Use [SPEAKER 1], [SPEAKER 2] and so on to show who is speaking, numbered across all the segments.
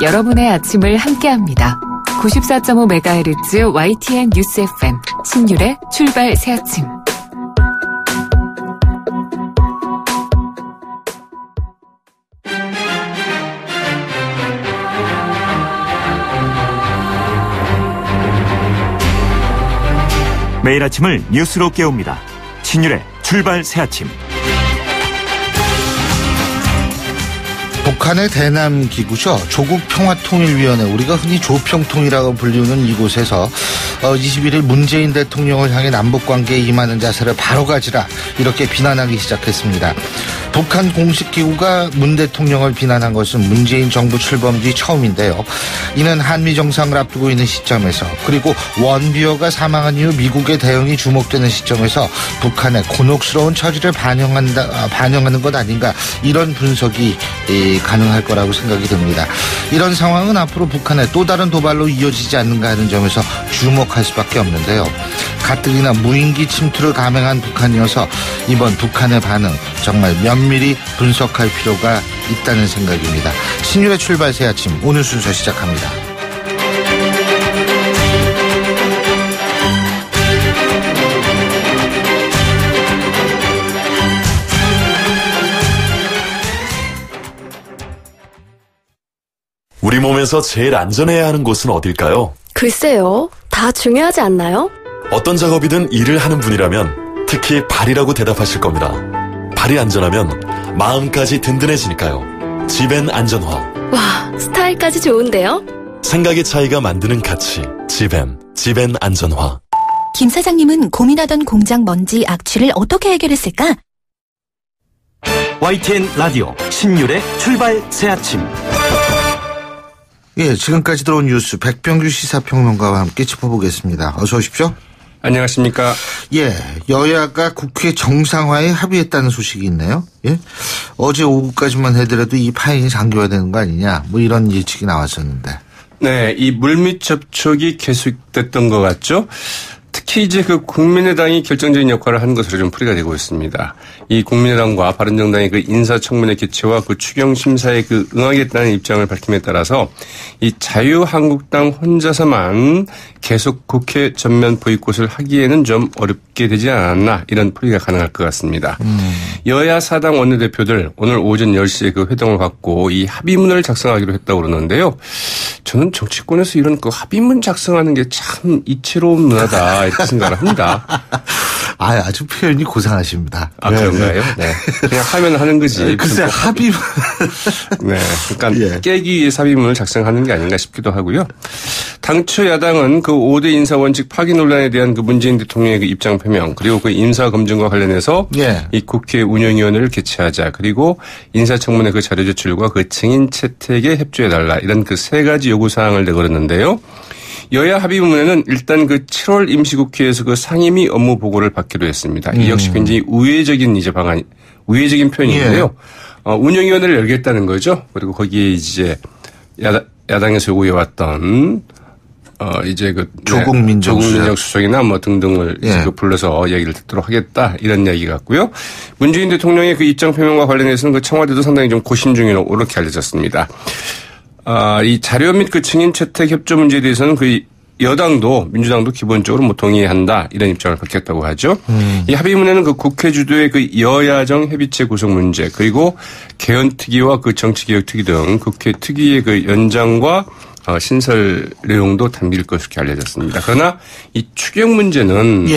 [SPEAKER 1] 여러분의 아침을 함께합니다. 94.5MHz YTN 뉴스 FM 신율의 출발 새아침.
[SPEAKER 2] 매일 아침을 뉴스로 깨웁니다. 신율의 출발 새아침.
[SPEAKER 3] 북한의 대남 기구죠. 조국평화통일위원회, 우리가 흔히 조평통이라고 불리는 이곳에서 21일 문재인 대통령을 향해 남북관계에 임하는 자세를 바로 가지라, 이렇게 비난하기 시작했습니다. 북한 공식 기구가 문 대통령을 비난한 것은 문재인 정부 출범 뒤 처음인데요. 이는 한미 정상을 앞두고 있는 시점에서, 그리고 원비어가 사망한 이후 미국의 대응이 주목되는 시점에서 북한의 곤혹스러운 처지를 반영하는 것 아닌가, 이런 분석이 가능할 거라고 생각이 듭니다. 이런 상황은 앞으로 북한의 또 다른 도발로 이어지지 않는가 하는 점에서 주목할 수밖에 없는데요. 가뜩이나 무인기 침투를 감행한 북한이어서 이번 북한의 반응 정말 면밀히 분석할 필요가 있다는 생각입니다. 신율의 출발 새 아침, 오늘 순서 시작합니다.
[SPEAKER 4] 우리 몸에서 제일 안전해야 하는 곳은 어딜까요?
[SPEAKER 5] 글쎄요, 다 중요하지 않나요?
[SPEAKER 4] 어떤 작업이든 일을 하는 분이라면 특히 발이라고 대답하실 겁니다. 발이 안전하면 마음까지 든든해지니까요. 지벤 안전화.
[SPEAKER 5] 와, 스타일까지 좋은데요?
[SPEAKER 4] 생각의 차이가 만드는 가치. 지벤 안전화.
[SPEAKER 6] 김 사장님은 고민하던 공장 먼지 악취를 어떻게 해결했을까?
[SPEAKER 2] YTN 라디오 신율의 출발 새아침.
[SPEAKER 3] 예, 지금까지 들어온 뉴스 백병규 시사평론가와 함께 짚어보겠습니다. 어서 오십시오.
[SPEAKER 7] 안녕하십니까.
[SPEAKER 3] 예, 여야가 국회 정상화에 합의했다는 소식이 있네요. 예, 어제 오후까지만 해더라도 이 파행이 장기화되는 거 아니냐, 뭐 이런 예측이 나왔었는데.
[SPEAKER 7] 네, 이 물밑 접촉이 계속됐던 것 같죠. 특히 이제 그 국민의당이 결정적인 역할을 하는 것으로 좀 풀이가 되고 있습니다. 이 국민의당과 바른정당의 그 인사청문회 개최와 그 추경 심사에 그 응하겠다는 입장을 밝힘에 따라서 이 자유한국당 혼자서만 계속 국회 전면 보이콧을 하기에는 좀 어렵게 되지 않았나, 이런 풀이가 가능할 것 같습니다. 여야 사당 원내대표들 오늘 오전 10시에 그 회동을 갖고 이 합의문을 작성하기로 했다고 그러는데요. 저는 정치권에서 이런 그 합의문 작성하는 게 참 이채로운 문화다, 이렇게 생각을 합니다.
[SPEAKER 3] 아주 표현이 고상하십니다.
[SPEAKER 7] 아, 그런가요? 네. 그냥 하면 하는 거지.
[SPEAKER 3] 글쎄, 합의문.
[SPEAKER 7] 네. 그러니까 깨기 위해서 합의문을 작성하는 게 아닌가 싶기도 하고요. 당초 야당은 그 5대 인사 원칙 파기 논란에 대한 그 문재인 대통령의 그 입장 표명, 그리고 그 인사 검증과 관련해서 이 국회 운영위원회를 개최하자, 그리고 인사청문회 그 자료 제출과 그 증인 채택에 협조해달라, 이런 그 세 가지 요구사항을 내걸었는데요. 여야 합의문에는 일단 그 7월 임시국회에서 그 상임위 업무 보고를 받기로 했습니다. 이 역시 굉장히 우회적인 우회적인 표현인데요. 운영위원회를 열겠다는 거죠. 그리고 거기에 이제 야당에서 요구해왔던 이제 그
[SPEAKER 3] 조국
[SPEAKER 7] 민정수석이나 뭐 등등을 이제 그 불러서 얘기를 듣도록 하겠다, 이런 이야기 같고요. 문재인 대통령의 그 입장 표명과 관련해서는 그 청와대도 상당히 좀 고심 중이라고 이렇게 알려졌습니다. 이 자료 및 그 증인 채택 협조 문제에 대해서는 그 여당도 민주당도 기본적으로 뭐 동의한다, 이런 입장을 밝혔다고 하죠. 이 합의문에는 그 국회 주도의 그 여야정 협의체 구성 문제, 그리고 개헌특위와 그 정치개혁특위 등 국회 특위의 그 연장과 신설 내용도 담길 것으로 알려졌습니다. 그러나 이 추경 문제는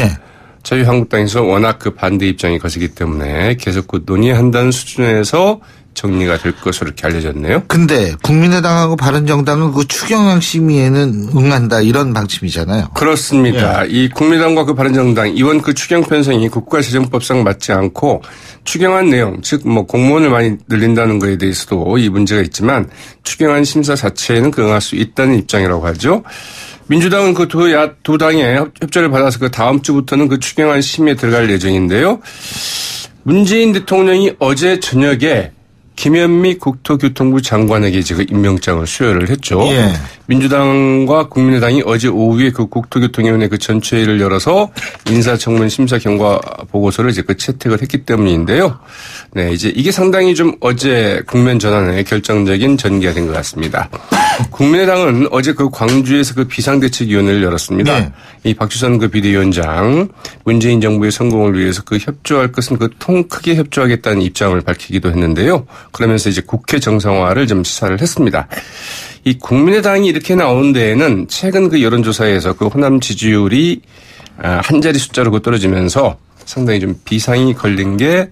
[SPEAKER 7] 자유한국당에서 워낙 그 반대 입장이 거세기 때문에 계속 그 논의한다는 수준에서 정리가 될 것으로 이렇게 알려졌네요. 근데
[SPEAKER 3] 국민의당하고 바른정당은 그 추경안 심의에는 응한다, 이런 방침이잖아요.
[SPEAKER 7] 그렇습니다. 이 국민의당과 그 바른정당, 이번 그 추경 편성이 국가재정법상 맞지 않고 추경안 내용, 즉 뭐 공무원을 많이 늘린다는 거에 대해서도 이 문제가 있지만 추경안 심사 자체에는 응할 수 있다는 입장이라고 하죠. 민주당은 그 두 당의 협조를 받아서 그 다음 주부터는 그 추경안 심의에 들어갈 예정인데요. 문재인 대통령이 어제 저녁에 김현미 국토교통부 장관에게 지금 임명장을 수여를 했죠. 민주당과 국민의당이 어제 오후에 그 국토교통위원회 그 전체회의를 열어서 인사청문 심사 경과 보고서를 이제 그 채택을 했기 때문인데요. 네, 이제 이게 상당히 좀 어제 국면 전환에 결정적인 전개가 된 것 같습니다. 국민의당은 어제 그 광주에서 그 비상대책위원회를 열었습니다.
[SPEAKER 3] 네.
[SPEAKER 7] 이 박주선 그 비대위원장 문재인 정부의 성공을 위해서 그 협조할 것은 그 통 크게 협조하겠다는 입장을 밝히기도 했는데요. 그러면서 이제 국회 정상화를 좀 시사를 했습니다. 이 국민의당이 이렇게 나오는 데에는 최근 그 여론조사에서 그 호남 지지율이 한 자리 숫자로 그 떨어지면서 상당히 좀 비상이 걸린 게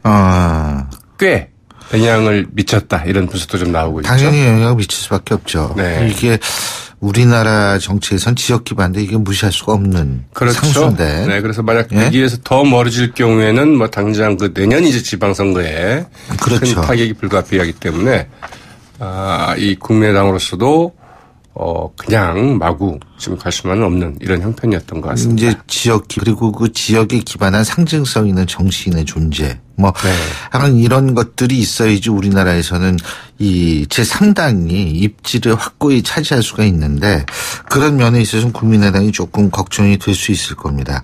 [SPEAKER 7] 꽤 영향을 미쳤다 이런 분석도 좀 나오고 있죠.
[SPEAKER 3] 당연히 영향을 미칠 수밖에 없죠.
[SPEAKER 7] 네.
[SPEAKER 3] 이게 우리나라 정치에선 지역 기반인데 이게 무시할 수가 없는
[SPEAKER 7] 그렇죠.
[SPEAKER 3] 상수인데.
[SPEAKER 7] 네, 그래서 만약 여기에서 더 멀어질 경우에는 뭐 당장 그 내년 이제 지방선거에
[SPEAKER 3] 그렇죠.
[SPEAKER 7] 큰 타격이 불가피하기 때문에 이 국민의당으로서도 그냥 마구 지금 갈 수만은 없는 이런 형편이었던 것 같습니다.
[SPEAKER 3] 이제 지역 그리고 그 지역에 기반한 상징성 있는 정치인의 존재 하는 이런 것들이 있어야지 우리나라에서는 이 제3당이 입지를 확고히 차지할 수가 있는데 그런 면에 있어서는 국민의당이 조금 걱정이 될 수 있을 겁니다.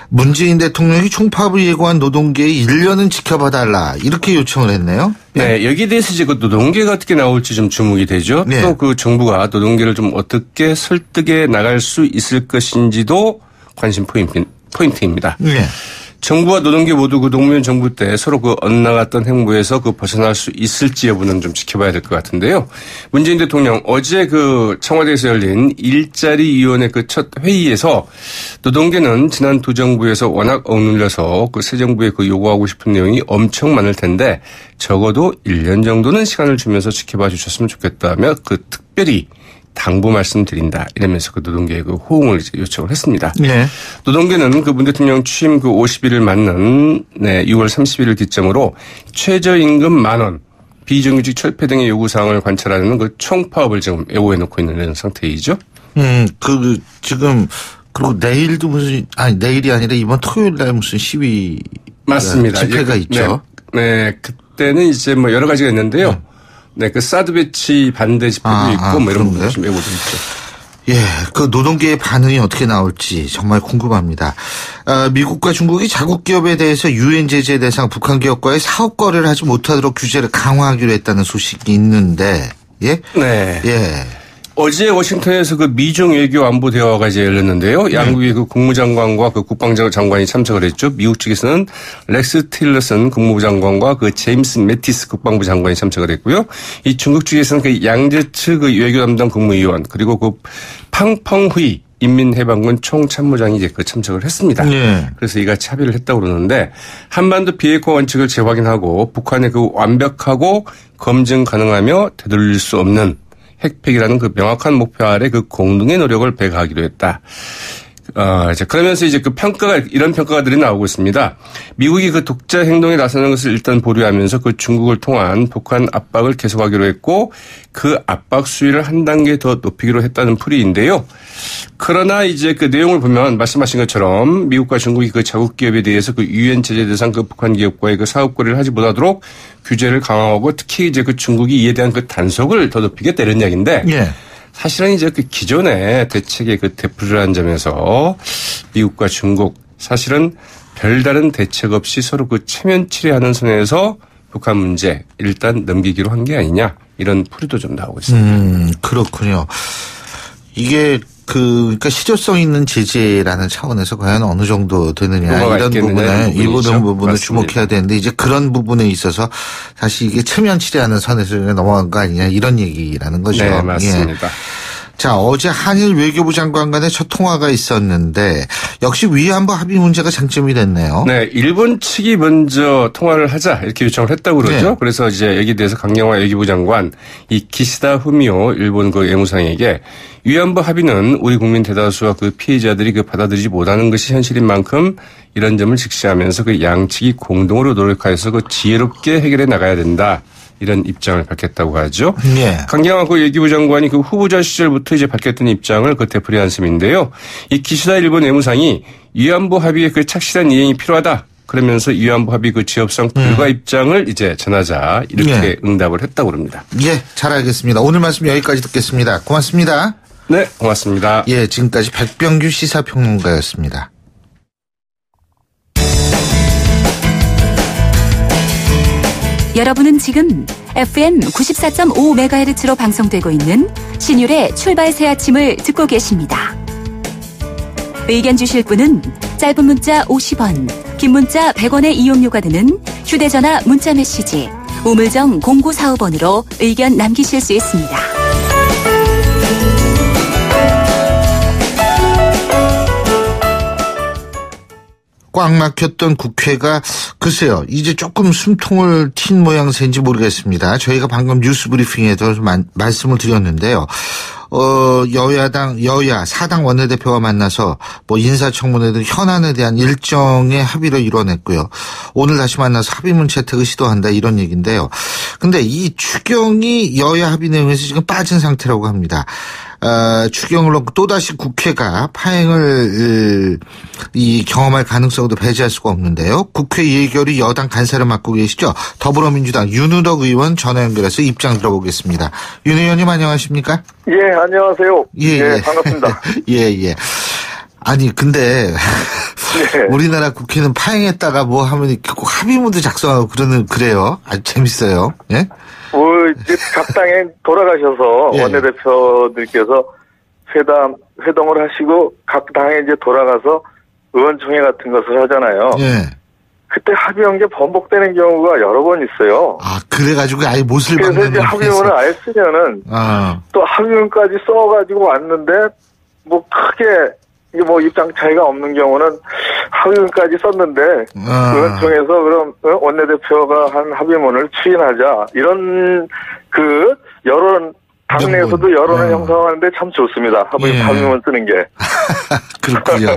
[SPEAKER 3] 문재인 대통령이 총파업을 예고한 노동계의 1년은 지켜봐달라 이렇게 요청을 했네요.
[SPEAKER 7] 네, 여기에 대해서 이제 그 노동계가 어떻게 나올지 좀 주목이 되죠.
[SPEAKER 3] 네.
[SPEAKER 7] 또 그 정부가 노동계를 좀 어떻게 설득해 나갈 수 있을 것인지도 관심 포인트입니다.
[SPEAKER 3] 네.
[SPEAKER 7] 정부와 노동계 모두 그 노무현 정부 때 서로 그 엇나갔던 행보에서 그 벗어날 수 있을지 여부는 좀 지켜봐야 될 것 같은데요. 문재인 대통령 어제 그 청와대에서 열린 일자리위원회 그 첫 회의에서 노동계는 지난 두 정부에서 워낙 억눌려서 그 새 정부에 그 요구하고 싶은 내용이 엄청 많을 텐데 적어도 1년 정도는 시간을 주면서 지켜봐 주셨으면 좋겠다며 그 특별히 당부 말씀드린다 이러면서 그 노동계의 그 호응을 이제 요청을 했습니다.
[SPEAKER 3] 네.
[SPEAKER 7] 노동계는 그 문 대통령 취임 그 50일을 맞는 6월 30일을 기점으로 최저임금 10,000원, 비정규직 철폐 등의 요구사항을 관철하는 그 총파업을 지금 예고해 놓고 있는 이런 상태이죠.
[SPEAKER 3] 지금 그리고 내일도 내일이 아니라 이번 토요일 날 무슨 시위
[SPEAKER 7] 맞습니다.
[SPEAKER 3] 집회가 있죠.
[SPEAKER 7] 네, 그때는 이제 뭐 여러 가지가 있는데요. 네, 그 사드 배치 반대 집회도 있고 뭐 이런 부분도 좀 예고도 있죠.
[SPEAKER 3] 예, 그 노동계의 반응이 어떻게 나올지 정말 궁금합니다. 미국과 중국이 자국 기업에 대해서 유엔 제재 대상 북한 기업과의 사업 거래를 하지 못하도록 규제를 강화하기로 했다는 소식이 있는데, 예?
[SPEAKER 7] 네.
[SPEAKER 3] 예.
[SPEAKER 7] 어제 워싱턴에서 그 미중 외교 안보 대화가 이제 열렸는데요. 양국의 그 국무장관과 그 국방장관이 참석을 했죠. 미국 측에서는 렉스 틸러슨 국무부 장관과 그 제임스 매티스 국방부 장관이 참석을 했고요. 이 중국 측에서는 그 양재츠 그 외교 담당 국무위원 그리고 그 팡펑휘 인민해방군 총참모장이 이제 그 참석을 했습니다.
[SPEAKER 3] 네.
[SPEAKER 7] 그래서 이같이 합의를 했다고 그러는데 한반도 비핵화 원칙을 재확인하고 북한의 그 완벽하고 검증 가능하며 되돌릴 수 없는 핵폐기라는 그 명확한 목표 아래 그 공동의 노력을 배가하기로 했다. 그러면서 이제 그 이런 평가들이 나오고 있습니다. 미국이 그 독자 행동에 나서는 것을 일단 보류하면서 그 중국을 통한 북한 압박을 계속하기로 했고 그 압박 수위를 한 단계 더 높이기로 했다는 풀이인데요. 그러나 이제 그 내용을 보면 말씀하신 것처럼 미국과 중국이 그 자국 기업에 대해서 그 유엔 제재 대상 그 북한 기업과의 그 사업 거래를 하지 못하도록 규제를 강화하고 특히 이제 그 중국이 이에 대한 그 단속을 더 높이겠다 이런 이야기인데.
[SPEAKER 3] 예.
[SPEAKER 7] 사실은 이제 그 기존의 대책의 그 되풀이라는 점에서 미국과 중국 사실은 별다른 대책 없이 서로 그 체면치레하는 선에서 북한 문제 일단 넘기기로 한 게 아니냐 이런 풀이도 좀 나오고 있습니다.
[SPEAKER 3] 그렇군요. 이게 그러니까 실효성 있는 제재라는 차원에서 과연 어느 정도 되느냐 이런 부분에 이런 부분을 주목해야 되는데 이제 그런 부분에 있어서 사실 이게 체면치레하는 선에서 넘어간 거 아니냐 이런 얘기라는 거죠.
[SPEAKER 7] 네, 맞습니다.
[SPEAKER 3] 예. 자, 어제 한일 외교부 장관 간의 첫 통화가 있었는데 역시 위안부 합의 문제가 쟁점이 됐네요.
[SPEAKER 7] 네, 일본 측이 먼저 통화를 하자 이렇게 요청을 했다고 그러죠. 네. 그래서 이제 여기에 대해서 강경화 외교부 장관 이 기시다 후미오 일본 그 외무상에게 위안부 합의는 우리 국민 대다수와 그 피해자들이 그 받아들이지 못하는 것이 현실인 만큼 이런 점을 직시하면서 그 양측이 공동으로 노력하여서 그 지혜롭게 해결해 나가야 된다. 이런 입장을 밝혔다고 하죠.
[SPEAKER 3] 네.
[SPEAKER 7] 강경화 그 외교부 장관이 그 후보자 시절부터 이제 밝혔던 입장을 그 되풀이한 셈인데요. 이 기시다 일본 외무상이 위안부 합의의 그 착실한 이행이 필요하다. 그러면서 위안부 합의 그 지역상 불가 입장을 이제 전하자 이렇게 응답을 했다고 합니다.
[SPEAKER 3] 예, 잘 알겠습니다. 오늘 말씀 여기까지 듣겠습니다. 고맙습니다.
[SPEAKER 7] 네, 고맙습니다.
[SPEAKER 3] 예, 지금까지 백병규 시사평론가였습니다.
[SPEAKER 6] 여러분은 지금 FM 94.5MHz로 방송되고 있는 신율의 출발 새 아침을 듣고 계십니다. 의견 주실 분은 짧은 문자 50원, 긴 문자 100원의 이용료가 드는 휴대전화 문자메시지 우물정 0945번으로 의견 남기실 수 있습니다.
[SPEAKER 3] 꽉 막혔던 국회가 글쎄요 이제 조금 숨통을 튄 모양새인지 모르겠습니다. 저희가 방금 뉴스 브리핑에도 말씀을 드렸는데요. 여야 사당 원내대표가 만나서 뭐 인사청문회 등 현안에 대한 일정의 합의를 이뤄냈고요. 오늘 다시 만나서 합의문 채택을 시도한다 이런 얘기인데요. 근데 이 추경이 여야 합의 내용에서 지금 빠진 상태라고 합니다. 추경을 놓고 또다시 국회가 파행을 경험할 가능성도 배제할 수가 없는데요. 국회 예결위 여당 간사를 맡고 계시죠. 더불어민주당 윤우덕 의원 전화 연결해서 입장 들어보겠습니다. 윤 의원님 안녕하십니까?
[SPEAKER 8] 예, 안녕하세요. 예, 반갑습니다.
[SPEAKER 3] 예. 아니 근데 네. 우리나라 국회는 파행했다가 뭐 하면 꼭 합의문도 작성하고 그래요. 아주 재밌어요. 예?
[SPEAKER 8] 이제 각 당에 돌아가셔서 예. 원내대표들께서 회동을 하시고 각 당에 이제 돌아가서 의원총회 같은 것을 하잖아요.
[SPEAKER 3] 예.
[SPEAKER 8] 그때 합의한 게 번복되는 경우가 여러 번 있어요.
[SPEAKER 3] 아, 그래가지고 아예 못을
[SPEAKER 8] 박는 그래서 이제 합의문을 아예 쓰면은 또 합의문까지 써가지고 왔는데 뭐 크게 뭐 입장 차이가 없는 경우는 합의문까지 썼는데 의원총회에서 그럼 원내대표가 한 합의문을 추인하자 이런 그 여론 당내에서도 여론을 형성하는데 참 좋습니다. 합의문 쓰는 게.
[SPEAKER 3] 그렇군요.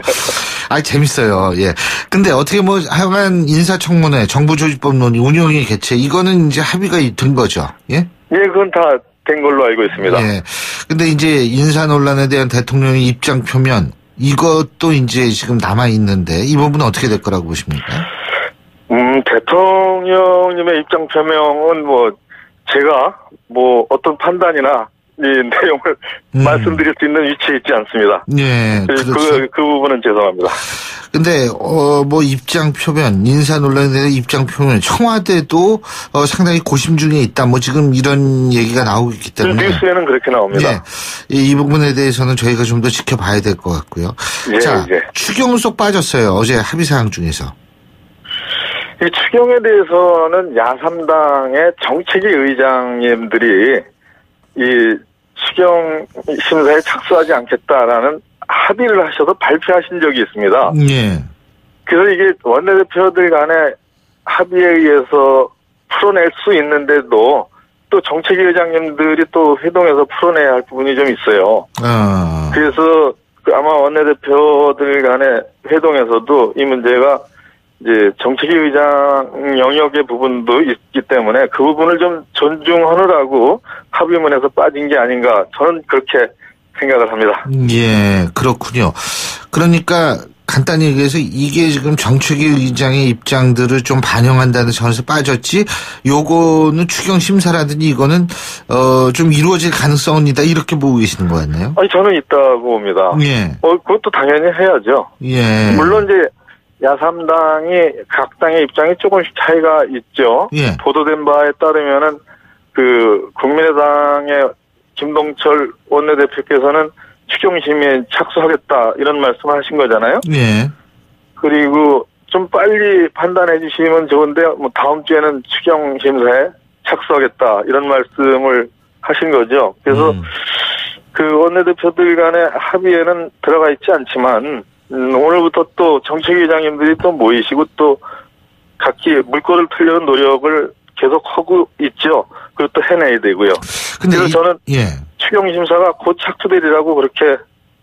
[SPEAKER 3] 아 재밌어요. 예. 근데 어떻게 뭐 하여간 인사청문회, 정부조직법 논의, 운영위 개최 이거는 이제 합의가 된 거죠. 예?
[SPEAKER 8] 예, 그건 다 된 걸로 알고 있습니다.
[SPEAKER 3] 예. 근데 이제 인사 논란에 대한 대통령의 입장 표면 이것도 이제 지금 남아있는데 이 부분은 어떻게 될 거라고 보십니까?
[SPEAKER 8] 대통령님의 입장 표명은 뭐 제가 뭐 어떤 판단이나 이 내용을 말씀드릴 수 있는 위치에 있지 않습니다.
[SPEAKER 3] 예. 그렇죠.
[SPEAKER 8] 그 부분은 죄송합니다.
[SPEAKER 3] 근데 뭐 입장 표면 인사 논란에 대한 입장 표면 청와대도 상당히 고심 중에 있다. 뭐 지금 이런 얘기가 나오고 있기 때문에
[SPEAKER 8] 뉴스에는 그렇게 나옵니다.
[SPEAKER 3] 예. 이 부분에 대해서는 저희가 좀 더 지켜봐야 될 것 같고요.
[SPEAKER 8] 예,
[SPEAKER 3] 자,
[SPEAKER 8] 예.
[SPEAKER 3] 추경 속 빠졌어요. 어제 합의 사항 중에서.
[SPEAKER 8] 이 추경에 대해서는 야3당의 정책위 의장님들이 이 추경 심사에 착수하지 않겠다라는 합의를 하셔서 발표하신 적이 있습니다.
[SPEAKER 3] 예.
[SPEAKER 8] 그래서 이게 원내대표들 간의 합의에 의해서 풀어낼 수 있는데도 또 정책위 의장님들이 또 회동에서 풀어내야 할 부분이 좀 있어요. 그래서 아마 원내대표들 간의 회동에서도 이 문제가 이제 정책위 의장 영역의 부분도 있기 때문에 그 부분을 좀 존중하느라고 합의문에서 빠진 게 아닌가 저는 그렇게 생각을 합니다.
[SPEAKER 3] 예, 그렇군요. 그러니까 간단히 얘기해서 이게 지금 정책위 의장의 입장들을 좀 반영한다는 점에서 빠졌지 요거는 추경 심사라든지 이거는 좀 이루어질 가능성은 있다 이렇게 보고 계시는 거 같네요.
[SPEAKER 8] 아니 저는 있다고 봅니다.
[SPEAKER 3] 예.
[SPEAKER 8] 그것도 당연히 해야죠.
[SPEAKER 3] 예.
[SPEAKER 8] 물론 이제 야3당이 각 당의 입장이 조금씩 차이가 있죠.
[SPEAKER 3] 예.
[SPEAKER 8] 보도된 바에 따르면은 그 국민의당의 김동철 원내대표께서는 추경심의에 착수하겠다 이런 말씀을 하신 거잖아요.
[SPEAKER 3] 예.
[SPEAKER 8] 그리고 좀 빨리 판단해 주시면 좋은데 뭐 다음 주에는 추경심사에 착수하겠다 이런 말씀을 하신 거죠. 그래서 그 원내대표들 간의 합의에는 들어가 있지 않지만 오늘부터 또 정책위장님들이 또 모이시고 또 각기 물꼬를 틀려는 노력을 계속 하고 있죠. 그리고 또 해내야 되고요. 그래서 저는 추경심사가 곧 착수되리라고 그렇게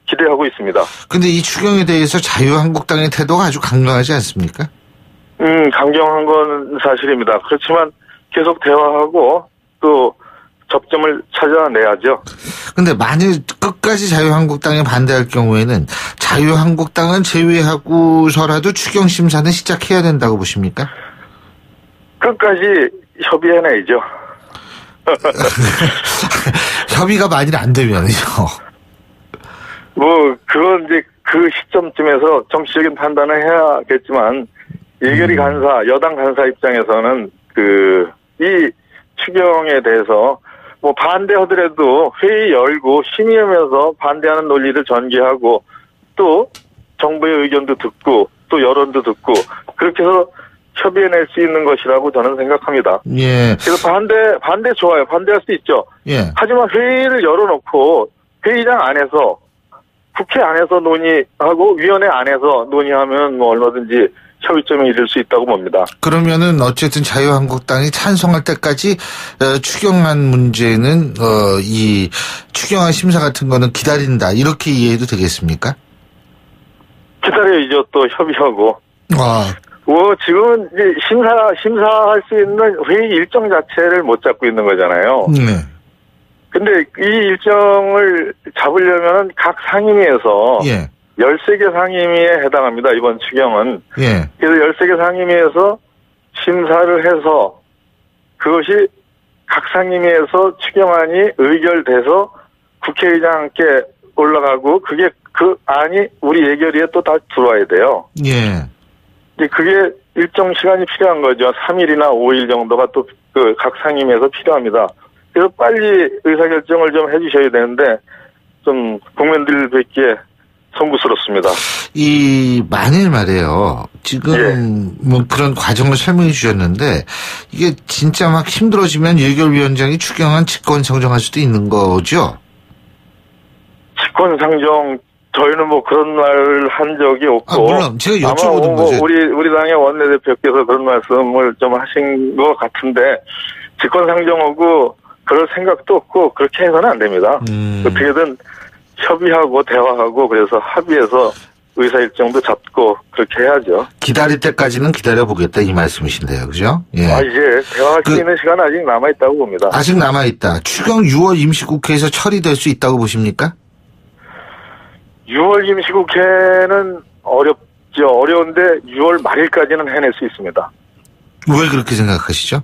[SPEAKER 8] 기대하고 있습니다.
[SPEAKER 3] 근데 이 추경에 대해서 자유한국당의 태도가 아주 강경하지 않습니까?
[SPEAKER 8] 강경한 건 사실입니다. 그렇지만 계속 대화하고 또 접점을 찾아내야죠.
[SPEAKER 3] 근데 만일 끝까지 자유한국당에 반대할 경우에는 자유한국당은 제외하고서라도 추경심사는 시작해야 된다고 보십니까?
[SPEAKER 8] 끝까지 협의해내야죠.
[SPEAKER 3] 협의가 만일 안 되면요.
[SPEAKER 8] 뭐 그건 이제 그 시점쯤에서 정치적인 판단을 해야겠지만 예결위 간사, 여당 간사 입장에서는 이 추경에 대해서 뭐 반대하더라도 회의 열고 심의하면서 반대하는 논리를 전개하고 또 정부의 의견도 듣고 또 여론도 듣고 그렇게 해서 협의해낼 수 있는 것이라고 저는 생각합니다.
[SPEAKER 3] 예.
[SPEAKER 8] 그래서 반대 좋아요. 반대할 수 있죠.
[SPEAKER 3] 예.
[SPEAKER 8] 하지만 회의를 열어놓고 회의장 안에서 국회 안에서 논의하고 위원회 안에서 논의하면 뭐 얼마든지 협의점에 이를 수 있다고 봅니다.
[SPEAKER 3] 그러면은 어쨌든 자유한국당이 찬성할 때까지 추경안 문제는 이 추경안 심사 같은 거는 기다린다 이렇게 이해해도 되겠습니까?
[SPEAKER 8] 기다려야죠. 또 협의하고.
[SPEAKER 3] 아.
[SPEAKER 8] 지금은 이제 심사할 수 있는 회의 일정 자체를 못 잡고 있는 거잖아요.
[SPEAKER 3] 네.
[SPEAKER 8] 근데 이 일정을 잡으려면 각 상임위에서
[SPEAKER 3] 예.
[SPEAKER 8] 13개 상임위에 해당합니다. 이번 추경은.
[SPEAKER 3] 예.
[SPEAKER 8] 그래서 13개 상임위에서 심사를 해서 그것이 각 상임위에서 추경안이 의결돼서 국회의장께 올라가고 그게 그 안이 우리 예결위에 또 다 들어와야 돼요.
[SPEAKER 3] 예.
[SPEAKER 8] 그게 일정 시간이 필요한 거죠. 3일이나 5일 정도가 또 그 각 상임위에서 필요합니다. 그래서 빨리 의사결정을 좀 해주셔야 되는데 좀 국민들 뵙기에 송구스럽습니다.
[SPEAKER 3] 만일 말이에요. 지금
[SPEAKER 8] 예.
[SPEAKER 3] 뭐 그런 과정을 설명해 주셨는데 이게 진짜 막 힘들어지면 예결위원장이 추경안 직권상정할 수도 있는 거죠?
[SPEAKER 8] 직권상정 저희는 뭐 그런 말 한 적이 없고.
[SPEAKER 3] 물론 제가 여쭤보는
[SPEAKER 8] 아마
[SPEAKER 3] 거죠.
[SPEAKER 8] 우리 당의 원내대표께서 그런 말씀을 좀 하신 것 같은데 직권상정하고 그럴 생각도 없고 그렇게 해서는 안 됩니다. 어떻게든 협의하고 대화하고 그래서 합의해서 의사일정도 잡고 그렇게 해야죠.
[SPEAKER 3] 기다릴 때까지는 기다려보겠다 이 말씀이신데요. 그죠? 예.
[SPEAKER 8] 이제 대화할 수 있는 시간 아직 남아있다고 봅니다.
[SPEAKER 3] 아직 남아있다. 추경 6월 임시국회에서 처리될 수 있다고 보십니까?
[SPEAKER 8] 6월 임시국회는 어렵죠. 어려운데 6월 말일까지는 해낼 수 있습니다.
[SPEAKER 3] 왜 그렇게 생각하시죠?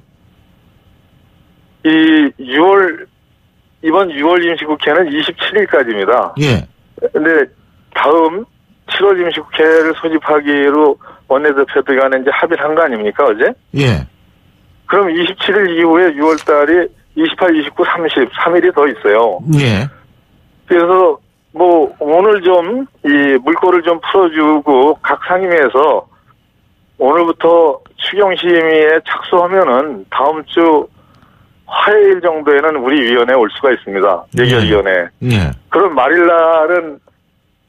[SPEAKER 8] 이번 6월 임시국회는 27일까지입니다.
[SPEAKER 3] 예.
[SPEAKER 8] 근데 다음 7월 임시국회를 소집하기로 원내대표들 간에 이제 합의를 한 거 아닙니까, 어제?
[SPEAKER 3] 예.
[SPEAKER 8] 그럼 27일 이후에 6월 달이 28, 29, 30, 3일이 더 있어요.
[SPEAKER 3] 예.
[SPEAKER 8] 그래서 뭐 오늘 좀 이 물꼬를 좀 풀어주고 각 상임위에서 오늘부터 추경심의에 착수하면은 다음 주 화요일 정도에는 우리 위원회에 올 수가 있습니다. 예결위원회.
[SPEAKER 3] 예.
[SPEAKER 8] 그럼 말일날은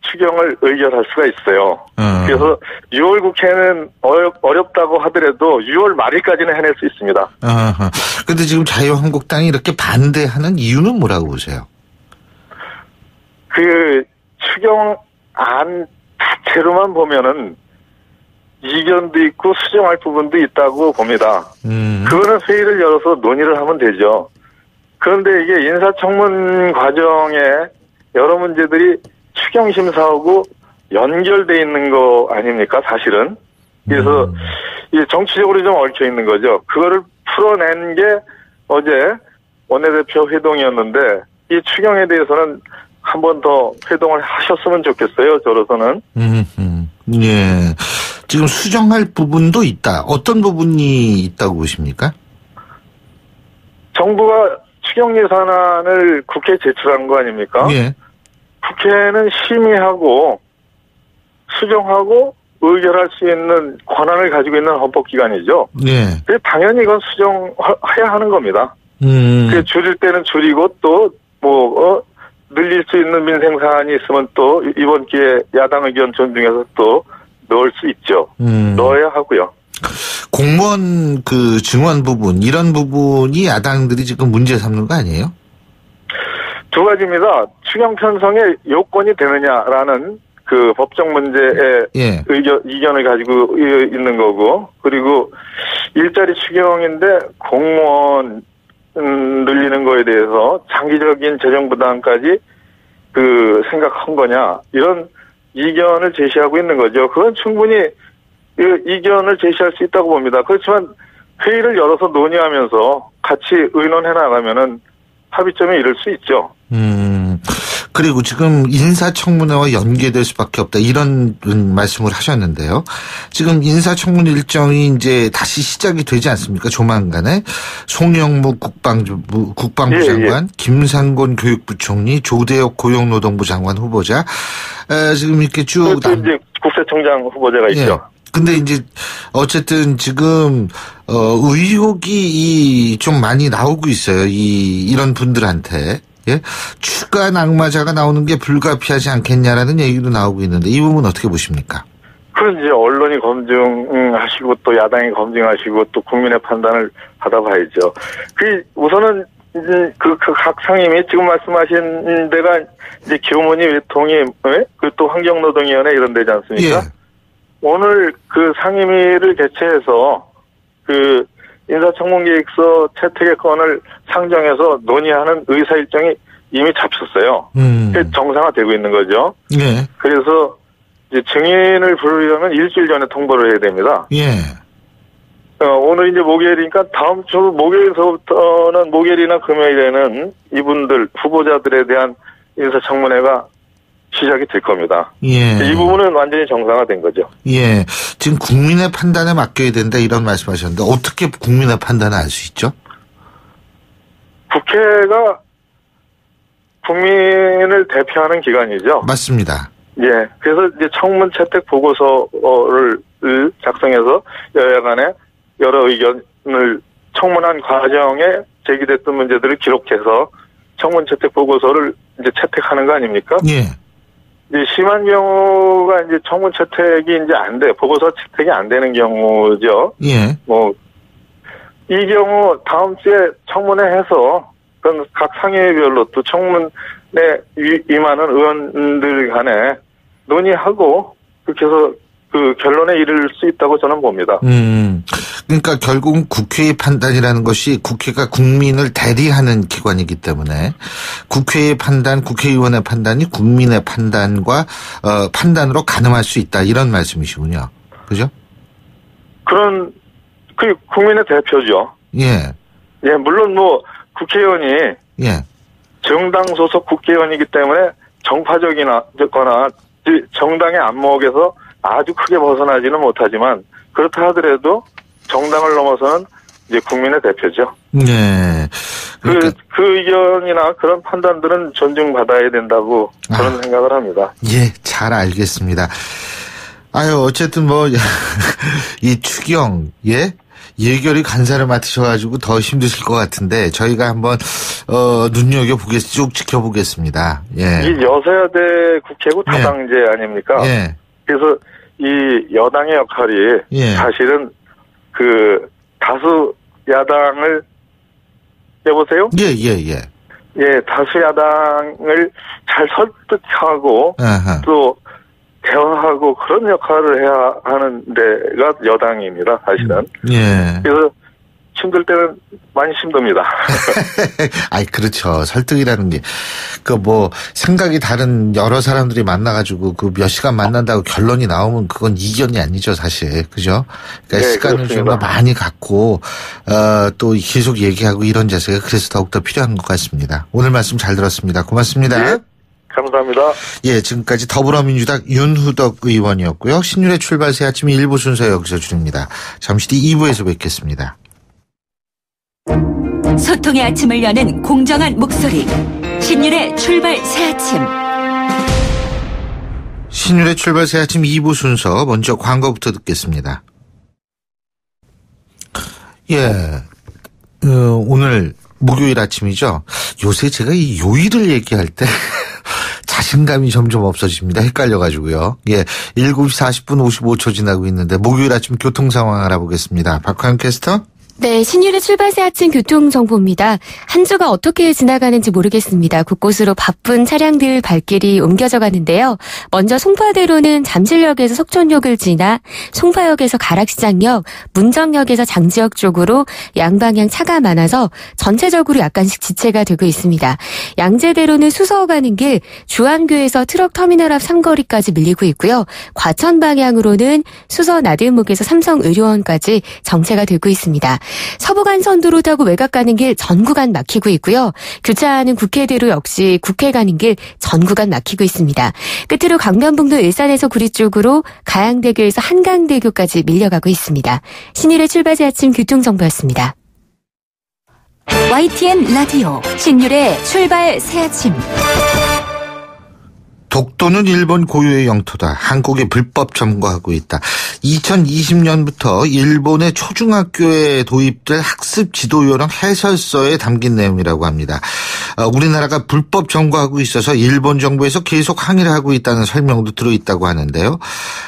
[SPEAKER 8] 추경을 의결할 수가 있어요. 그래서 6월 국회는 어렵다고 하더라도 6월 말일까지는 해낼 수 있습니다.
[SPEAKER 3] 근데 지금 자유한국당이 이렇게 반대하는 이유는 뭐라고 보세요?
[SPEAKER 8] 그 추경안 자체로만 보면은 이견도 있고 수정할 부분도 있다고 봅니다. 그거는 회의를 열어서 논의를 하면 되죠. 그런데 이게 인사청문 과정에 여러 문제들이 추경심사하고 연결돼 있는 거 아닙니까, 사실은? 그래서 이게 정치적으로 좀 얽혀 있는 거죠. 그거를 풀어낸 게 어제 원내대표 회동이었는데 이 추경에 대해서는 한 번 더 회동을 하셨으면 좋겠어요, 저로서는.
[SPEAKER 3] 예. 지금 수정할 부분도 있다. 어떤 부분이 있다고 보십니까?
[SPEAKER 8] 정부가 추경 예산안을 국회에 제출한 거 아닙니까?
[SPEAKER 3] 예. 국회는
[SPEAKER 8] 심의하고 수정하고 의결할 수 있는 권한을 가지고 있는 헌법기관이죠.
[SPEAKER 3] 예.
[SPEAKER 8] 그래서 당연히 이건 수정해야 하는 겁니다. 그 줄일 때는 줄이고 또 늘릴 수 있는 민생 사안이 있으면 또 이번 기회에 야당 의견 존중해서 또 넣을 수 있죠. 넣어야 하고요.
[SPEAKER 3] 공무원 그 증원 부분 이런 부분이 야당들이 지금 문제 삼는 거 아니에요?
[SPEAKER 8] 두 가지입니다. 추경 편성의 요건이 되느냐라는 그 법적 문제의
[SPEAKER 3] 예.
[SPEAKER 8] 이견을 가지고 있는 거고, 그리고 일자리 추경인데 공무원 늘리는 거에 대해서 장기적인 재정 부담까지 생각한 거냐, 이런 이견을 제시하고 있는 거죠. 그건 충분히 이견을 제시할 수 있다고 봅니다. 그렇지만 회의를 열어서 논의하면서 같이 의논해 나가면은 합의점에 이를 수 있죠.
[SPEAKER 3] 그리고 지금 인사청문회와 연계될 수밖에 없다 이런 말씀을 하셨는데요. 지금 인사청문회 일정이 이제 다시 시작이 되지 않습니까? 조만간에 송영무 국방부 장관, 김상곤 교육부총리, 조대혁 고용노동부 장관 후보자 지금 이렇게 쭉
[SPEAKER 8] 이제 국세청장 후보자가 있죠.
[SPEAKER 3] 근데 이제 어쨌든 지금 의혹이 좀 많이 나오고 있어요. 이런 분들한테. 예? 추가 낙마자가 나오는 게 불가피하지 않겠냐라는 얘기도 나오고 있는데 이 부분 어떻게 보십니까?
[SPEAKER 8] 그건 이제 언론이 검증하시고 또 야당이 검증하시고 또 국민의 판단을 받아봐야죠. 우선은 이제 각 상임위 지금 말씀하신 데가 이제 교문위, 외통위, 또 환경노동위원회 이런 데지 않습니까? 예. 오늘 그 상임위를 개최해서 그 인사청문계획서 채택의 건을 상정해서 논의하는 의사 일정이 이미 잡혔어요. 정상화되고 있는 거죠.
[SPEAKER 3] 예.
[SPEAKER 8] 그래서 이제 증인을 부르려면 일주일 전에 통보를 해야 됩니다.
[SPEAKER 3] 예.
[SPEAKER 8] 오늘 이제 목요일이니까 다음 주 목요일서부터는 목요일이나 금요일에는 이분들 후보자들에 대한 인사청문회가 시작이 될 겁니다.
[SPEAKER 3] 예.
[SPEAKER 8] 이 부분은 완전히 정상화된 거죠.
[SPEAKER 3] 예. 지금 국민의 판단에 맡겨야 된다 이런 말씀하셨는데 어떻게 국민의 판단을 알 수 있죠?
[SPEAKER 8] 국회가 국민을 대표하는 기관이죠.
[SPEAKER 3] 맞습니다.
[SPEAKER 8] 예. 그래서 이제 청문 채택 보고서를 작성해서 여야 간에 여러 의견을 청문한 과정에 제기됐던 문제들을 기록해서 청문 채택 보고서를 이제 채택하는 거 아닙니까?
[SPEAKER 3] 예.
[SPEAKER 8] 이제 심한 경우가 이제 청문 채택이 이제 안 돼. 보고서 채택이 안 되는 경우죠.
[SPEAKER 3] 예.
[SPEAKER 8] 이 경우 다음 주에 청문회 해서 그건 각 상임위별로 또 청문에 임하는 의원들 간에 논의하고 그렇게 해서 그 결론에 이를 수 있다고 저는 봅니다.
[SPEAKER 3] 그러니까 결국은 국회의 판단이라는 것이 국회가 국민을 대리하는 기관이기 때문에 국회의 판단, 국회의원의 판단이 국민의 판단과 판단으로 가늠할 수 있다 이런 말씀이시군요. 그죠?
[SPEAKER 8] 그런 그 국민의 대표죠.
[SPEAKER 3] 예.
[SPEAKER 8] 예, 물론 국회의원이
[SPEAKER 3] 예.
[SPEAKER 8] 정당 소속 국회의원이기 때문에 정파적이거나 정당의 안목에서 아주 크게 벗어나지는 못하지만 그렇다 하더라도 정당을 넘어서는 이제 국민의 대표죠.
[SPEAKER 3] 네.
[SPEAKER 8] 그러니까 그 의견이나 그런 판단들은 존중받아야 된다고 저는 생각을 합니다.
[SPEAKER 3] 예, 잘 알겠습니다. 어쨌든 이 추경, 예? 예결위 간사를 맡으셔가지고 더 힘드실 것 같은데 저희가 한번 쭉 지켜보겠습니다. 예.
[SPEAKER 8] 이 여서야대 국회고 다당제 아닙니까?
[SPEAKER 3] 예.
[SPEAKER 8] 그래서 이 여당의 역할이
[SPEAKER 3] 예.
[SPEAKER 8] 사실은 그 다수 야당을 여보세요?
[SPEAKER 3] 예.
[SPEAKER 8] 예, 다수 야당을 잘 설득하고
[SPEAKER 3] 아하.
[SPEAKER 8] 또 대화하고 그런 역할을 해야 하는 데가 여당입니다, 사실은.
[SPEAKER 3] 예.
[SPEAKER 8] 그래서 힘들 때는 많이 힘듭니다.
[SPEAKER 3] 그렇죠. 설득이라는 게, 생각이 다른 여러 사람들이 만나가지고 몇 시간 만난다고 결론이 나오면 그건 이견이 아니죠, 사실. 그죠? 그러니까
[SPEAKER 8] 네,
[SPEAKER 3] 시간을 좀 더 많이 갖고, 또 계속 얘기하고 이런 자세가 그래서 더욱더 필요한 것 같습니다. 오늘 말씀 잘 들었습니다. 고맙습니다.
[SPEAKER 8] 네, 감사합니다.
[SPEAKER 3] 예, 지금까지 더불어민주당 윤후덕 의원이었고요. 신율의 출발 새 아침 1부 순서 여기서 줄입니다. 잠시 뒤 2부에서 뵙겠습니다.
[SPEAKER 6] 소통의 아침을 여는 공정한 목소리 신율의 출발 새아침.
[SPEAKER 3] 신율의 출발 새아침 2부 순서 먼저 광고부터 듣겠습니다. 예, 오늘 목요일 아침이죠. 요새 제가 이 요일을 얘기할 때 자신감이 점점 없어집니다. 헷갈려가지고요. 예, 7시 40분 55초 지나고 있는데 목요일 아침 교통 상황 알아보겠습니다. 박화영 캐스터.
[SPEAKER 1] 네, 신율의 출발 새 아침 교통정보입니다. 한 주가 어떻게 지나가는지 모르겠습니다. 곳곳으로 바쁜 차량들 발길이 옮겨져 가는데요. 먼저 송파대로는 잠실역에서 석촌역을 지나 송파역에서 가락시장역, 문정역에서 장지역 쪽으로 양방향 차가 많아서 전체적으로 약간씩 지체가 되고 있습니다. 양재대로는 수서 가는 길 주안교에서 트럭터미널 앞 삼거리까지 밀리고 있고요. 과천 방향으로는 수서 나들목에서 삼성의료원까지 정체가 되고 있습니다. 서부간선도로 타고 외곽 가는 길 전 구간 막히고 있고요. 교차하는 국회대로 역시 국회 가는 길 전 구간 막히고 있습니다. 끝으로 강변북로 일산에서 구리 쪽으로 가양대교에서 한강대교까지 밀려가고 있습니다. 신일의 출발새 아침 교통정보였습니다.
[SPEAKER 6] YTN 라디오 신율의 출발 새아침.
[SPEAKER 3] 독도는 일본 고유의 영토다. 한국이 불법 점거하고 있다. 2020년부터 일본의 초중학교에 도입될 학습 지도 요령 해설서에 담긴 내용이라고 합니다. 우리나라가 불법 점거하고 있어서 일본 정부에서 계속 항의를 하고 있다는 설명도 들어있다고 하는데요.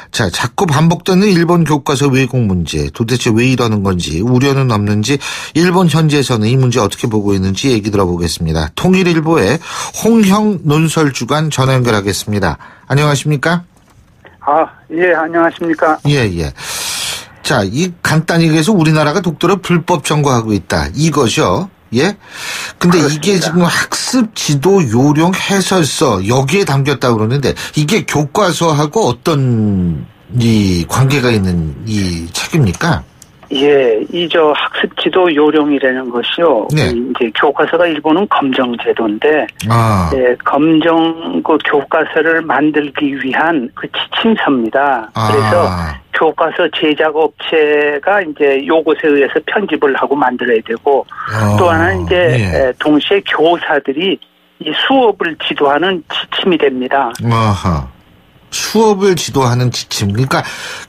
[SPEAKER 3] 자, 자꾸 반복되는 일본 교과서 왜곡 문제, 도대체 왜 이러는 건지, 우려는 없는지, 일본 현지에서는 이 문제 어떻게 보고 있는지 얘기 들어보겠습니다. 통일일보의 홍형 논설주간 전화 연결하겠습니다. 안녕하십니까?
[SPEAKER 9] 예, 안녕하십니까?
[SPEAKER 3] 예. 자, 이 간단히 얘기해서 우리나라가 독도를 불법 점거하고 있다. 이거죠. 예? 근데 그렇습니다. 이게 지금 학습 지도 요령 해설서 여기에 담겼다고 그러는데 이게 교과서하고 어떤 이 관계가 있는 이 책입니까?
[SPEAKER 9] 예, 학습 지도 요령이라는 것이요.
[SPEAKER 3] 네.
[SPEAKER 9] 이제 교과서가 일본은 검정 제도인데, 예, 검정 그 교과서를 만들기 위한 그 지침서입니다. 그래서 교과서 제작 업체가 이제 요것에 의해서 편집을 하고 만들어야 되고, 또 하나는 이제 예. 동시에 교사들이 이 수업을 지도하는 지침이 됩니다.
[SPEAKER 3] 수업을 지도하는 지침. 그러니까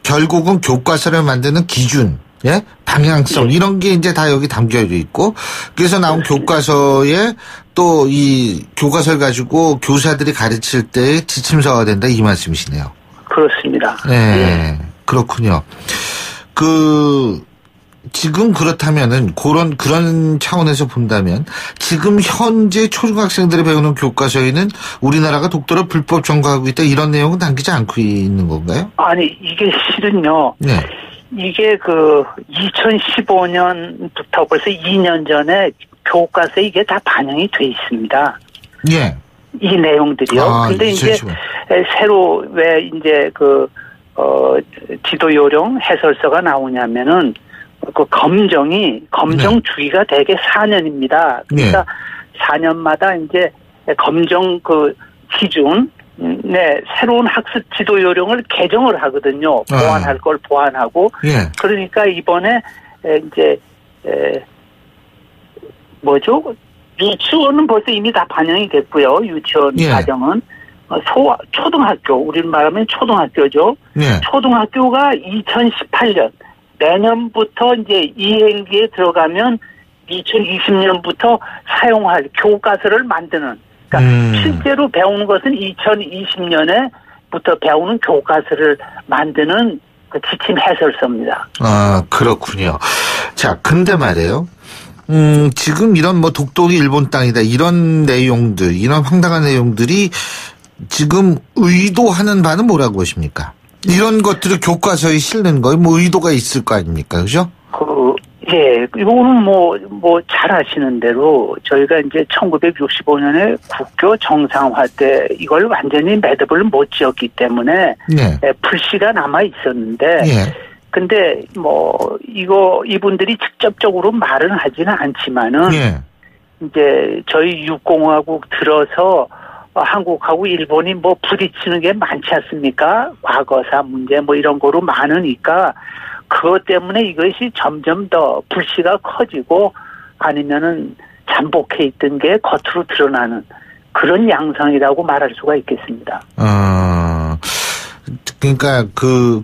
[SPEAKER 3] 결국은 교과서를 만드는 기준. 예? 방향성, 이런 게 이제 다 여기 담겨 있고, 그래서 나온 그렇습니다. 교과서에 또 이 교과서를 가지고 교사들이 가르칠 때 지침서가 된다, 이 말씀이시네요.
[SPEAKER 9] 그렇습니다.
[SPEAKER 3] 네. 그렇군요. 지금 그렇다면은, 그런 차원에서 본다면, 지금 현재 초중학생들이 배우는 교과서에는 우리나라가 독도를 불법 점거하고 있다, 이런 내용은 담기지 않고 있는 건가요?
[SPEAKER 9] 아니, 이게 실은요. 네. 이게 2015년부터 벌써 2년 전에 교과서에 이게 다 반영이 돼 있습니다.
[SPEAKER 3] 예.
[SPEAKER 9] 이 내용들이요. 근데 이제 새로 왜 이제 지도 요령 해설서가 나오냐면은 검정 주기가 대개 4년입니다. 그러니까 4년마다 이제 검정 기준 네, 새로운 학습 지도 요령을 개정을 하거든요. 보완할 걸 보완하고. 예. 그러니까 이번에 이제 유치원은 벌써 이미 다 반영이 됐고요. 유치원 과정은 초등학교, 우리는 말하면 초등학교죠. 예. 초등학교가 2018년 내년부터 이제 이행기에 들어가면 2020년부터 사용할 교과서를 만드는. 그러니까 실제로 배우는 것은 2020년에부터 배우는 교과서를 만드는 그 지침 해설서입니다.
[SPEAKER 3] 그렇군요. 자, 근데 말이에요. 지금 이런 독도가 일본 땅이다, 이런 내용들, 이런 황당한 내용들이 지금 의도하는 바는 뭐라고 보십니까? 이런 것들을 교과서에 실는 거에 의도가 있을 거 아닙니까? 그죠?
[SPEAKER 9] 예, 이거는 잘 아시는 대로 저희가 이제 1965년에 국교 정상화 때 이걸 완전히 매듭을 못 지었기 때문에 불씨가 남아 있었는데, 근데 이분들이 직접적으로 말은 하지는 않지만은 이제 저희 육공화국 들어서 한국하고 일본이 부딪히는 게 많지 않습니까? 과거사 문제 이런 거로 많으니까. 그것 때문에 이것이 점점 더 불씨가 커지고 아니면은 잠복해 있던 게 겉으로 드러나는 그런 양상이라고 말할 수가 있겠습니다.
[SPEAKER 3] 그러니까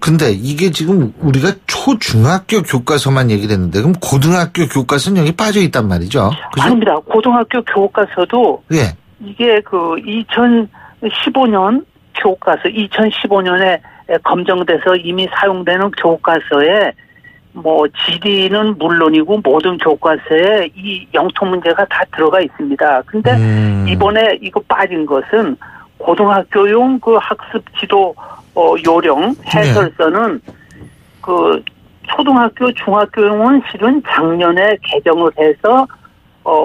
[SPEAKER 3] 근데 이게 지금 우리가 초중학교 교과서만 얘기를 했는데 그럼 고등학교 교과서는 여기 빠져 있단 말이죠? 그죠?
[SPEAKER 9] 아닙니다. 고등학교 교과서도 이게 2015년 교과서 2015년에 검정돼서 이미 사용되는 교과서에 지리는 물론이고 모든 교과서에 이 영토 문제가 다 들어가 있습니다. 근데 이번에 이거 빠진 것은 고등학교용 학습 지도 요령 해설서는 초등학교 중학교용은 실은 작년에 개정을 해서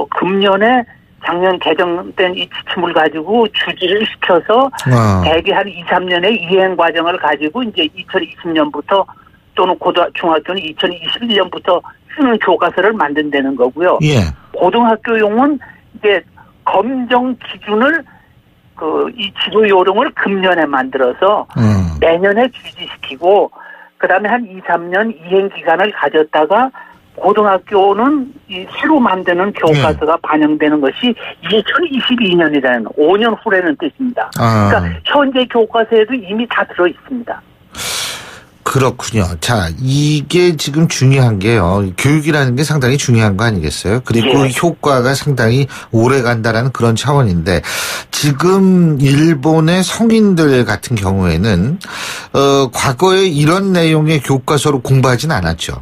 [SPEAKER 9] 금년에 작년 개정된 이 지침을 가지고 주지를 시켜서 대개 한 2, 3년의 이행 과정을 가지고 이제 2020년부터 또는 중학교는 2021년부터 쓰는 교과서를 만든다는 거고요.
[SPEAKER 3] 예.
[SPEAKER 9] 고등학교용은 이제 검정 기준을 이 지도 요령을 금년에 만들어서 내년에 주지시키고 그다음에 한 2, 3년 이행 기간을 가졌다가 고등학교는 이 새로 만드는 교과서가 반영되는 것이 2022년이라는 5년 후라는 뜻입니다. 그러니까 현재 교과서에도 이미 다 들어 있습니다.
[SPEAKER 3] 그렇군요. 자, 이게 지금 중요한 게요. 교육이라는 게 상당히 중요한 거 아니겠어요? 그리고 예. 효과가 상당히 오래 간다라는 그런 차원인데 지금 일본의 성인들 같은 경우에는 과거에 이런 내용의 교과서로 공부하진 않았죠.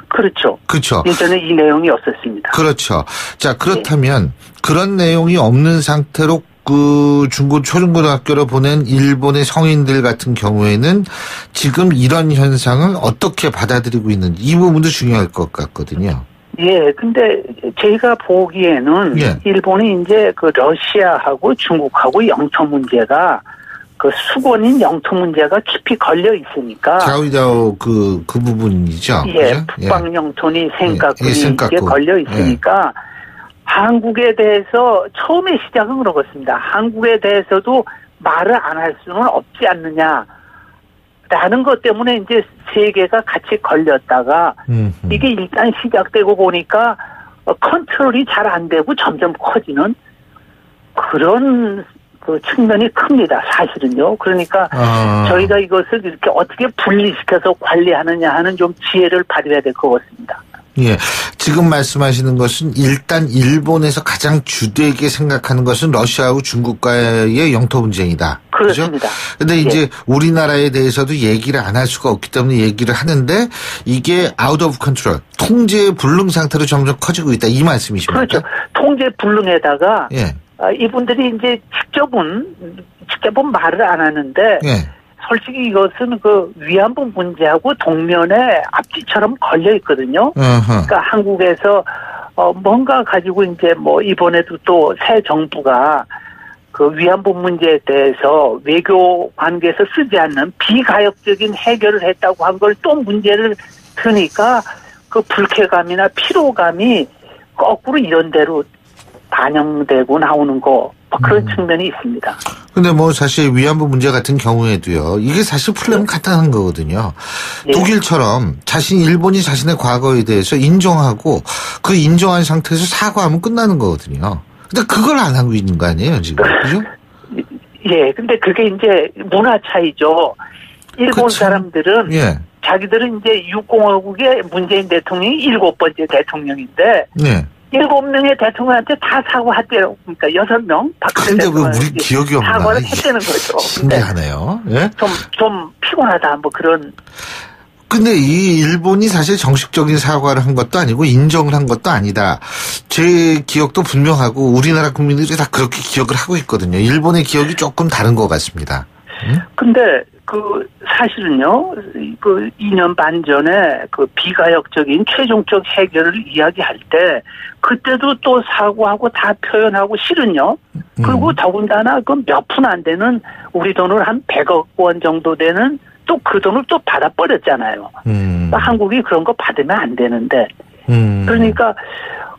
[SPEAKER 9] 그렇죠.
[SPEAKER 3] 그렇죠.
[SPEAKER 9] 예전에 이 내용이 없었습니다.
[SPEAKER 3] 그렇죠. 자, 그렇다면 그런 내용이 없는 상태로 그 초중고등학교로 보낸 일본의 성인들 같은 경우에는 지금 이런 현상을 어떻게 받아들이고 있는지 이 부분도 중요할 것 같거든요.
[SPEAKER 9] 예, 근데 저희가 보기에는
[SPEAKER 3] 예.
[SPEAKER 9] 일본이 이제 그 러시아하고 중국하고 영토 문제가 그 수권인 영토 문제가 깊이 걸려 있으니까.
[SPEAKER 3] 좌우좌우 그 부분이죠.
[SPEAKER 9] 예, 북방 영토니 생각군이 이게 걸려 있으니까 한국에 대해서 처음에 시작은 그렇습니다. 한국에 대해서도 말을 안 할 수는 없지 않느냐라는 것 때문에 이제 세 개가 같이 걸렸다가 이게 일단 시작되고 보니까 컨트롤이 잘 안 되고 점점 커지는 그런 그 측면이 큽니다. 사실은요. 그러니까 저희가 이것을 이렇게 어떻게 분리시켜서 관리하느냐 하는 좀 지혜를 발휘해야 될 것 같습니다.
[SPEAKER 3] 예. 지금 말씀하시는 것은 일단 일본에서 가장 주되게 생각하는 것은 러시아하고 중국과의 영토 분쟁이다.
[SPEAKER 9] 그렇습니다.
[SPEAKER 3] 그런데
[SPEAKER 9] 예.
[SPEAKER 3] 이제 우리나라에 대해서도 얘기를 안 할 수가 없기 때문에 얘기를 하는데 이게 out of control, 통제 불능 상태로 점점 커지고 있다. 이 말씀이십니까?
[SPEAKER 9] 그렇죠. 통제 불능에다가
[SPEAKER 3] 예.
[SPEAKER 9] 이분들이 이제 직접은 말을 안 하는데
[SPEAKER 3] 예.
[SPEAKER 9] 솔직히 이것은 그 위안부 문제하고 동면에 앞뒤처럼 걸려 있거든요. 그러니까 한국에서 뭔가 가지고 이제 뭐 이번에도 또 새 정부가 그 위안부 문제에 대해서 외교 관계에서 쓰지 않는 비가역적인 해결을 했다고 한 걸 또 문제를 드니까 그 불쾌감이나 피로감이 거꾸로 이런 대로 반영되고 나오는 거 그런 측면이 있습니다.
[SPEAKER 3] 근데 뭐 사실 위안부 문제 같은 경우에도요. 이게 사실 풀려면 간단한 거거든요.
[SPEAKER 9] 네.
[SPEAKER 3] 독일처럼 일본이 자신의 과거에 대해서 인정하고 그 인정한 상태에서 사과하면 끝나는 거거든요. 근데 그걸 안 하고 있는 거 아니에요, 지금. 그죠?
[SPEAKER 9] 예, 근데 그게 이제 문화 차이죠. 일본
[SPEAKER 3] 그쵸?
[SPEAKER 9] 사람들은
[SPEAKER 3] 예.
[SPEAKER 9] 자기들은 이제 육공화국의 문재인 대통령이 7번째 대통령인데
[SPEAKER 3] 네.
[SPEAKER 9] 7명의 대통령한테 다 사과했대요. 그러니까 6명.
[SPEAKER 3] 근데 왜 우리 기억이 없나?
[SPEAKER 9] 사과를 했다는 거죠.
[SPEAKER 3] 신기하네요. 예?
[SPEAKER 9] 좀 피곤하다. 뭐 그런.
[SPEAKER 3] 근데 이 일본이 사실 정식적인 사과를 한 것도 아니고 인정을 한 것도 아니다. 제 기억도 분명하고 우리나라 국민들이 다 그렇게 기억을 하고 있거든요. 일본의 기억이 조금 다른 것 같습니다.
[SPEAKER 9] 근데 그 사실은요, 그 2년 반 전에 그 비가역적인 최종적 해결을 이야기할 때 그때도 또 사과하고 다 표현하고 실은요. 그리고 더군다나 그 몇 푼 안 되는 우리 돈으로 한 100억 원 정도 되는 또 그 돈을 또 받아버렸잖아요. 그러니까 한국이 그런 거 받으면 안 되는데. 그러니까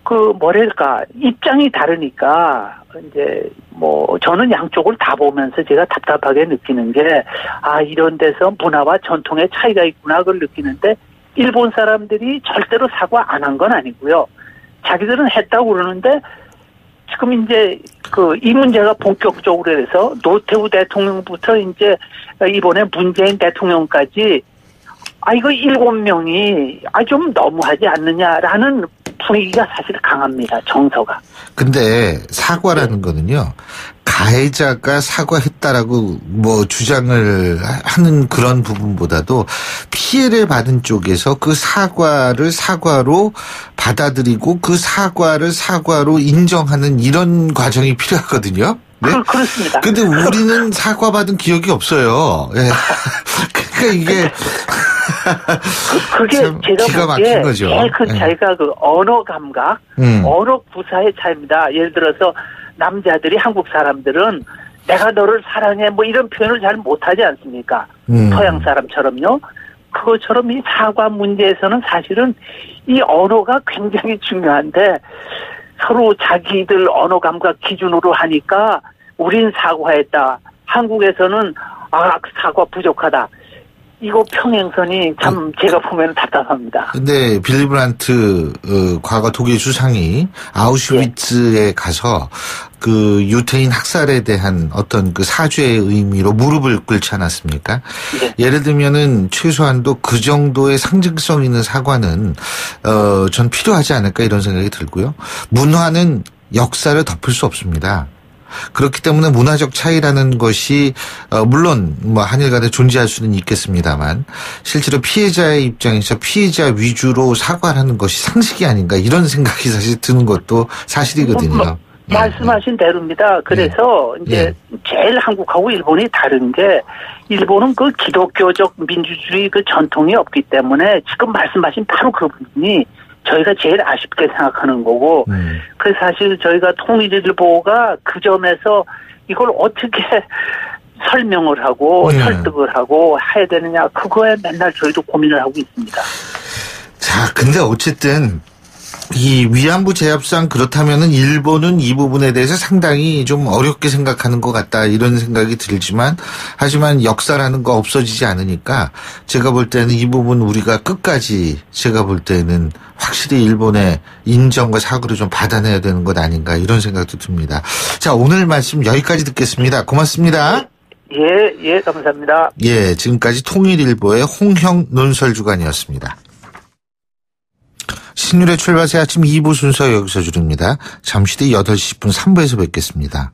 [SPEAKER 9] 그 뭐랄까 입장이 다르니까 이제 뭐 저는 양쪽을 다 보면서 제가 답답하게 느끼는 게 이런 데서 문화와 전통의 차이가 있구나 그걸 느끼는데 일본 사람들이 절대로 사과 안 한 건 아니고요. 자기들은 했다고 그러는데 지금 이제 그 이 문제가 본격적으로 해서 노태우 대통령부터 이제 이번에 문재인 대통령까지 이거 7명이 좀 너무하지 않느냐라는 분위기가 사실 강합니다. 정서가.
[SPEAKER 3] 근데 사과라는 거는요. 가해자가 사과했다라고 뭐 주장을 하는 그런 부분보다도 피해를 받은 쪽에서 그 사과를 사과로 받아들이고 그 사과를 사과로 인정하는 이런 과정이 필요하거든요. 네?
[SPEAKER 9] 그렇습니다.
[SPEAKER 3] 근데 우리는 사과받은 기억이 없어요. 예. 그러니까 이게
[SPEAKER 9] 그게 제가 보기에 제일 큰 차이가 그 언어 감각, 언어 구사의 차이입니다. 예를 들어서 남자들이 한국 사람들은 내가 너를 사랑해 뭐 이런 표현을 잘 못하지 않습니까? 서양 사람처럼요. 그것처럼 이 사과 문제에서는 사실은 이 언어가 굉장히 중요한데 서로 자기들 언어 감각 기준으로 하니까 우린 사과했다. 한국에서는 사과 부족하다. 이거 평행선이 참 제가 보면 답답합니다.
[SPEAKER 3] 근데 빌리 브란트 과거 독일 수상이 아우슈비츠에 가서 그 유태인 학살에 대한 어떤 그 사죄의 의미로 무릎을 꿇지 않았습니까? 예를 들면은 최소한도 그 정도의 상징성 있는 사과는 전 필요하지 않을까 이런 생각이 들고요. 문화는 역사를 덮을 수 없습니다. 그렇기 때문에 문화적 차이라는 것이 물론 뭐 한일 간에 존재할 수는 있겠습니다만 실제로 피해자의 입장에서 피해자 위주로 사과하는 것이 상식이 아닌가 이런 생각이 사실 드는 것도 사실이거든요.
[SPEAKER 9] 말씀하신 대로입니다. 그래서 이제 제일 한국하고 일본이 다른 게 일본은 그 기독교적 민주주의 그 전통이 없기 때문에 지금 말씀하신 바로 그 부분이 저희가 제일 아쉽게 생각하는 거고, 그 사실 저희가 통일일보가 그 점에서 이걸 어떻게 설명을 하고 설득을 하고 해야 되느냐, 그거에 맨날 저희도 고민을 하고 있습니다.
[SPEAKER 3] 자, 근데 어쨌든 이 위안부 제압상 그렇다면은 일본은 이 부분에 대해서 상당히 좀 어렵게 생각하는 것 같다 이런 생각이 들지만 하지만 역사라는 거 없어지지 않으니까 제가 볼 때는 이 부분 우리가 끝까지 제가 볼 때는 확실히 일본의 인정과 사과를 좀 받아내야 되는 것 아닌가 이런 생각도 듭니다. 자, 오늘 말씀 여기까지 듣겠습니다. 고맙습니다.
[SPEAKER 9] 예, 감사합니다.
[SPEAKER 3] 예, 지금까지 통일일보의 홍형 논설주간이었습니다. 신율의 출발새 아침 2부 순서 여기서 줄입니다. 잠시 뒤 8시 10분 3부에서 뵙겠습니다.